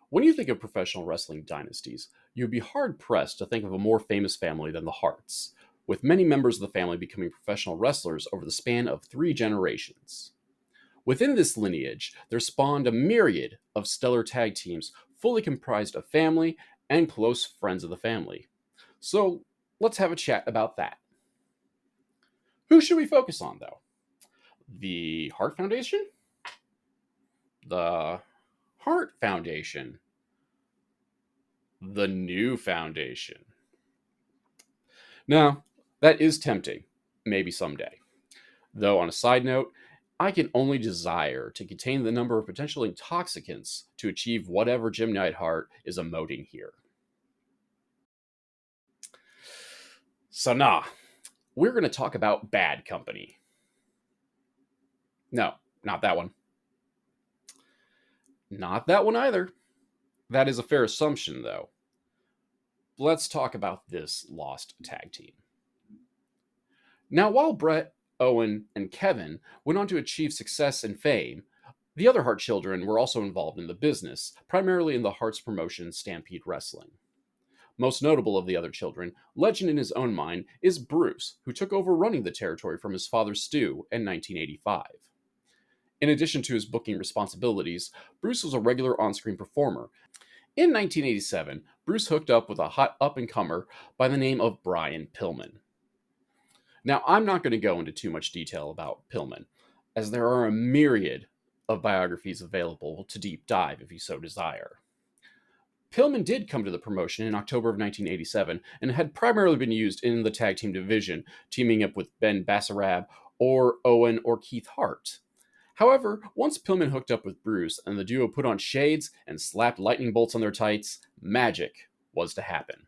When you think of professional wrestling dynasties, you'd be hard pressed to think of a more famous family than the Harts, with many members of the family becoming professional wrestlers over the span of 3 generations. Within this lineage, there spawned a myriad of stellar tag teams fully comprised of family and close friends of the family. So let's have a chat about that. Who should we focus on, though? The Hart Foundation? The Hart Foundation? The New Foundation? Now, that is tempting, maybe someday. Though, on a side note, I can only desire to contain the number of potential intoxicants to achieve whatever Jim Neidhart is emoting here. So, we're going to talk about Bad Company. No, not that one. Not that one either. That is a fair assumption, though. Let's talk about this lost tag team. Now, while Brett, Owen, and Kevin went on to achieve success and fame, the other Hart children were also involved in the business, primarily in the Hart's promotion Stampede Wrestling. Most notable of the other children, legend in his own mind, is Bruce, who took over running the territory from his father Stu in 1985. In addition to his booking responsibilities, Bruce was a regular on screen performer. In 1987, Bruce hooked up with a hot up and comer by the name of Brian Pillman. Now, I'm not going to go into too much detail about Pillman, as there are a myriad of biographies available to deep dive if you so desire. Pillman did come to the promotion in October of 1987 and had primarily been used in the tag team division, teaming up with Ben Bassarab or Owen or Keith Hart. However, once Pillman hooked up with Bruce and the duo put on shades and slapped lightning bolts on their tights, magic was to happen.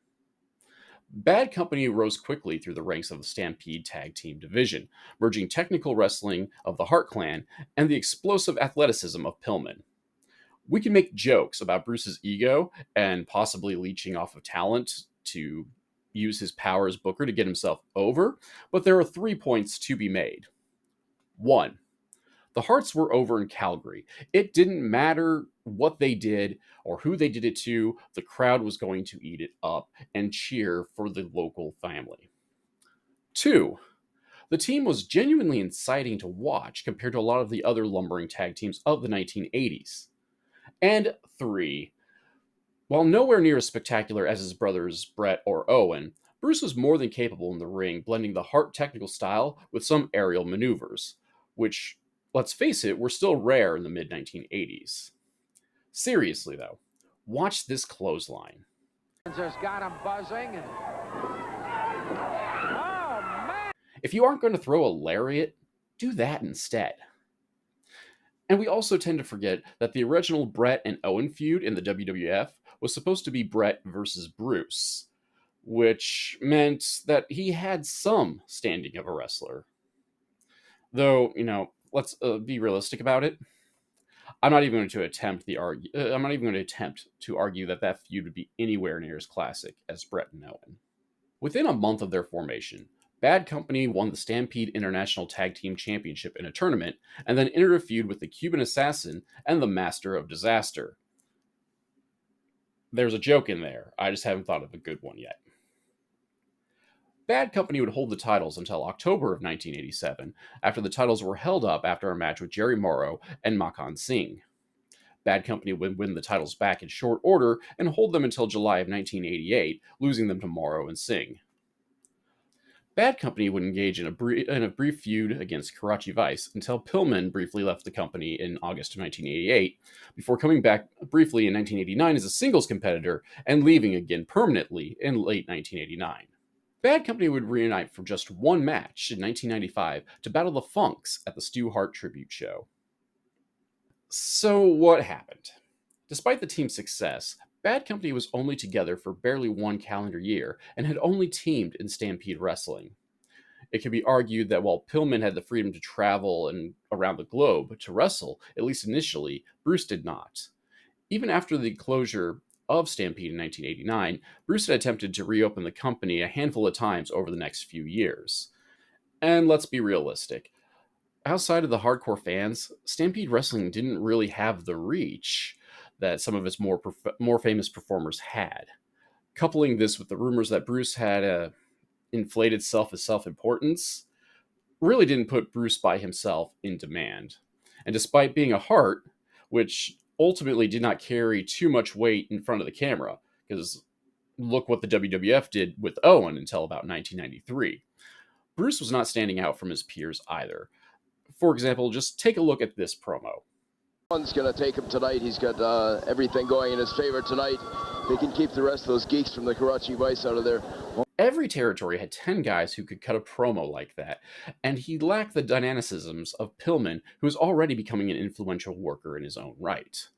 Bad Company rose quickly through the ranks of the Stampede Tag Team division, merging technical wrestling of the Hart Clan and the explosive athleticism of Pillman. We can make jokes about Bruce's ego and possibly leeching off of talent to use his power as booker to get himself over, but there are 3 points to be made. 1. The Harts were over in Calgary. It didn't matter what they did or who they did it to, the crowd was going to eat it up and cheer for the local family. 2. The team was genuinely inciting to watch compared to a lot of the other lumbering tag teams of the 1980s. And 3. While nowhere near as spectacular as his brothers Brett or Owen, Bruce was more than capable in the ring, blending the Hart technical style with some aerial maneuvers, which, let's face it, were still rare in the mid-1980s. Seriously, though, watch this clothesline. Just got him buzzing. Oh, man! If you aren't going to throw a lariat, do that instead. And we also tend to forget that the original Brett and Owen feud in the WWF was supposed to be Brett versus Bruce, which meant that he had some standing of a wrestler. Though, let's be realistic about it. I'm not even going to attempt to argue that that feud would be anywhere near as classic as Brett and Owen. Within a month of their formation, Bad Company won the Stampede International Tag Team Championship in a tournament, and then entered a feud with the Cuban Assassin and the Master of Disaster. There's a joke in there, I just haven't thought of a good one yet. Bad Company would hold the titles until October of 1987, after the titles were held up after a match with Jerry Morrow and Makhan Singh. Bad Company would win the titles back in short order and hold them until July of 1988, losing them to Morrow and Singh. Bad Company would engage in a brief feud against Karachi Vice until Pillman briefly left the company in August of 1988, before coming back briefly in 1989 as a singles competitor and leaving again permanently in late 1989. Bad Company would reunite for just one match in 1995 to battle the Funks at the Stu Hart tribute show. So what happened? Despite the team's success, Bad Company was only together for barely 1 calendar year and had only teamed in Stampede Wrestling. It can be argued that while Pillman had the freedom to travel and around the globe to wrestle, at least initially, Bruce did not. Even after the closure of Stampede in 1989, Bruce had attempted to reopen the company a handful of times over the next few years. And let's be realistic. Outside of the hardcore fans, Stampede Wrestling didn't really have the reach that some of its more famous performers had. Coupling this with the rumors that Bruce had inflated self-importance really didn't put Bruce by himself in demand. And despite being a Hart, which ultimately did not carry too much weight in front of the camera, because look what the WWF did with Owen until about 1993. Bruce was not standing out from his peers either. For example, just take a look at this promo. One's going to take him tonight. He's got everything going in his favor tonight. They can keep the rest of those geeks from the Karachi Vice out of there. Every territory had 10 guys who could cut a promo like that, and he lacked the dynamicisms of Pillman, who was already becoming an influential worker in his own right.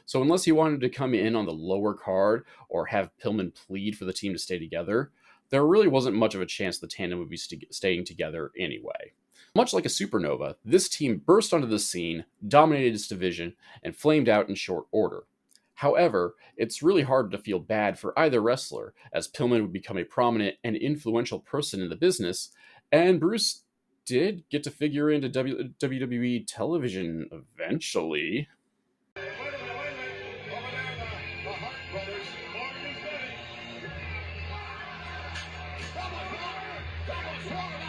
So unless he wanted to come in on the lower card or have Pillman plead for the team to stay together, there really wasn't much of a chance the tandem would be staying together anyway. Much like a supernova, this team burst onto the scene, dominated its division, and flamed out in short order. However, it's really hard to feel bad for either wrestler, as Pillman would become a prominent and influential person in the business, and Bruce did get to figure into WWE television eventually.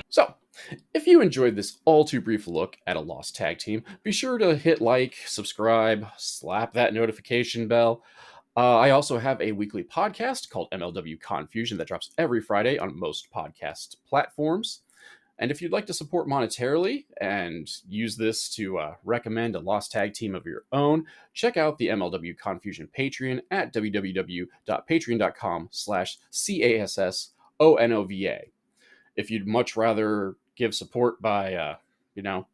So, if you enjoyed this all too brief look at a lost tag team, be sure to hit like, subscribe, slap that notification bell. I also have a weekly podcast called MLW Confusion that drops every Friday on most podcast platforms. And if you'd like to support monetarily and use this to recommend a lost tag team of your own, check out the MLW Confusion Patreon at www.patreon.com/CASSONOVA. If you'd much rather give support by,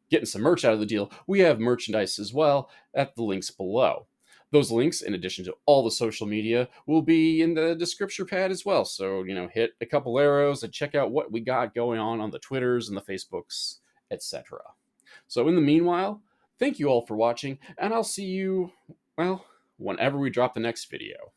getting some merch out of the deal, we have merchandise as well at the links below. Those links, in addition to all the social media, will be in the description pad as well. So, hit a couple arrows and check out what we got going on the Twitters and the Facebooks, etc. So in the meanwhile, thank you all for watching, and I'll see you, whenever we drop the next video.